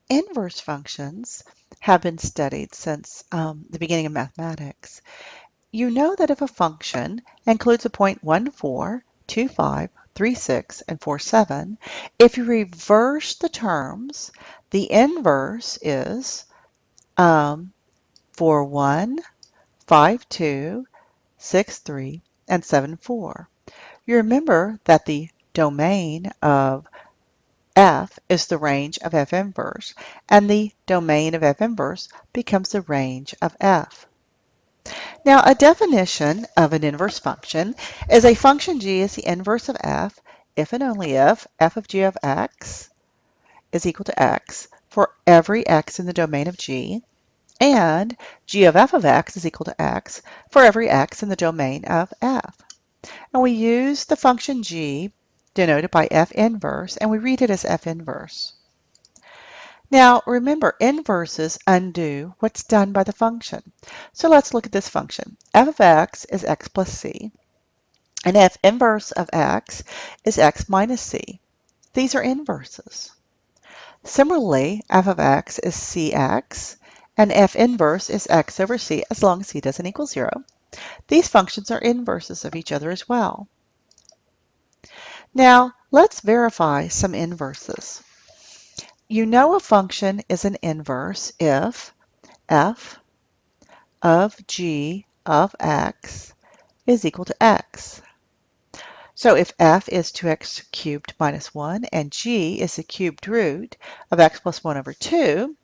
Inverse functions have been studied since the beginning of mathematics. You know that if a function includes a point 1, 4, 2, 5, 3, 6, and 4, 7, if you reverse the terms, the inverse is 4, 1, 5, 2, 6, 3, and 7, 4. You remember that the domain of F is the range of F inverse, and the domain of F inverse becomes the range of F. Now, a definition of an inverse function is a function g is the inverse of f and only if f of g of x is equal to x for every x in the domain of g, and g of f of x is equal to x for every x in the domain of f. And we use the function g denoted by f inverse, and we read it as f inverse. Now, remember, inverses undo what's done by the function. So let's look at this function. F of x is x plus c, and f inverse of x is x minus c. These are inverses. Similarly, f of x is cx, and f inverse is x over c as long as c doesn't equal 0. These functions are inverses of each other as well. Now, let's verify some inverses. You know a function is an inverse if f of g of x is equal to x. So if f is 2x cubed minus 1 and g is the cubed root of x plus 1 over 2,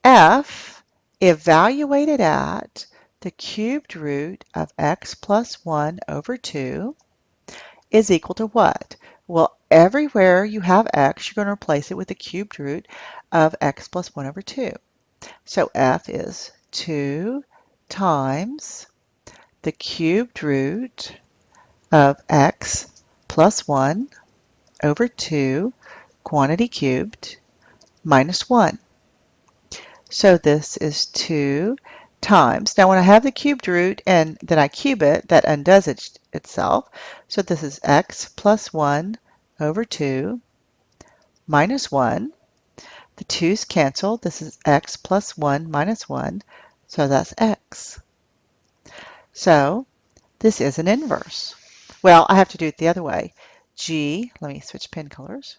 f evaluated at the cubed root of x plus 1 over 2 is equal to what? Well, everywhere you have x, you're going to replace it with the cubed root of x plus 1 over 2. So f is 2 times the cubed root of x plus 1 over 2 quantity cubed minus 1. So this is 2 times. Now when I have the cubed root and then I cube it, that undoes itself. So this is x plus 1 over 2 minus 1. The 2's cancel. This is x plus 1 minus 1. So that's x. So this is an inverse. Well, I have to do it the other way. G, let me switch pen colors.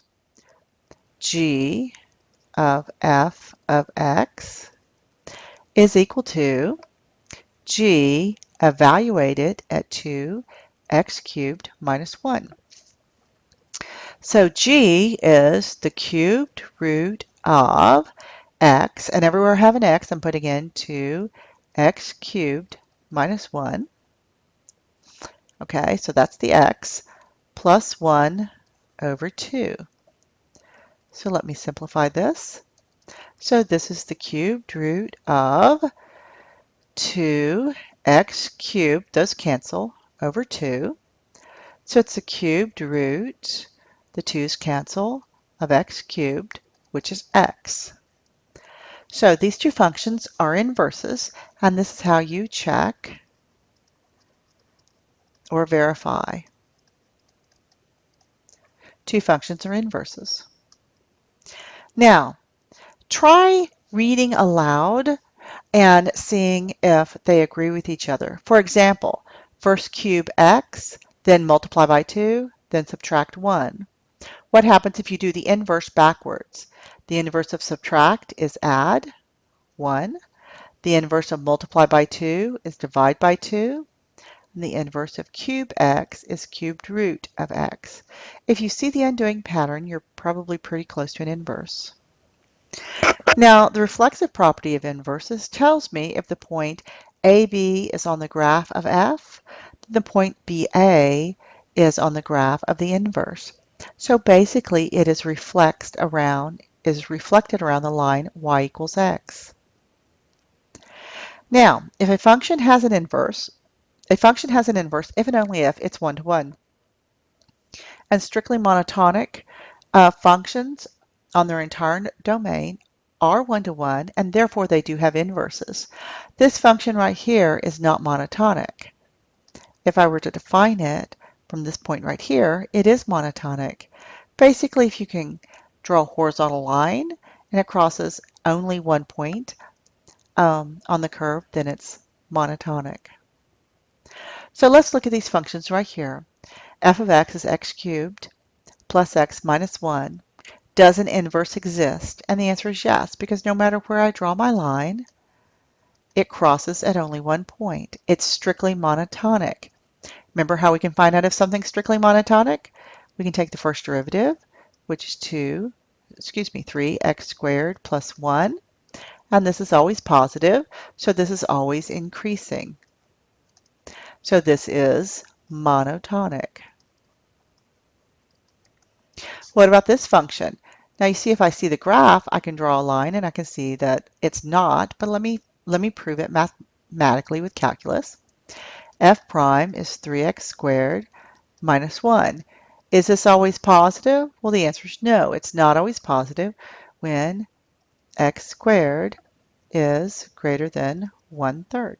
G of f of x is equal to g evaluated at 2x cubed minus 1. So g is the cubed root of x, and everywhere I have an x, I'm putting in 2x cubed minus 1. Okay, so that's the x plus 1 over 2. So let me simplify this. So this is the cubed root of 2x cubed, those cancel, over 2. So it's the cubed root, the 2's cancel, of x cubed, which is x. So these two functions are inverses, and this is how you check or verify. Two functions are inverses. Now, try reading aloud and seeing if they agree with each other. For example, first cube x, then multiply by 2, then subtract 1. What happens if you do the inverse backwards? The inverse of subtract is add 1. The inverse of multiply by 2 is divide by 2. And the inverse of cube x is cubed root of x. If you see the undoing pattern, you're probably pretty close to an inverse. Now, the reflexive property of inverses tells me if the point AB is on the graph of f, the point BA is on the graph of the inverse. So basically, it is reflected around the line y equals x. Now, if a function has an inverse if and only if it's one-to-one. And strictly monotonic functions on their entire domain are one-to-one, and therefore they do have inverses. This function right here is not monotonic. If I were to define it from this point right here, it is monotonic. Basically, if you can draw a horizontal line and it crosses only one point on the curve, then it's monotonic. So let's look at these functions right here. F of x is x cubed plus x minus 1. Does an inverse exist? And the answer is yes, because no matter where I draw my line, it crosses at only one point. It's strictly monotonic. Remember how we can find out if something's strictly monotonic? We can take the first derivative, which is 3x squared plus 1. And this is always positive, so this is always increasing. So this is monotonic. What about this function? Now you see if I see the graph, I can draw a line and I can see that it's not, but let me prove it mathematically with calculus. F prime is 3x squared minus 1. Is this always positive? Well, the answer is no. It's not always positive when x squared is greater than 1/3.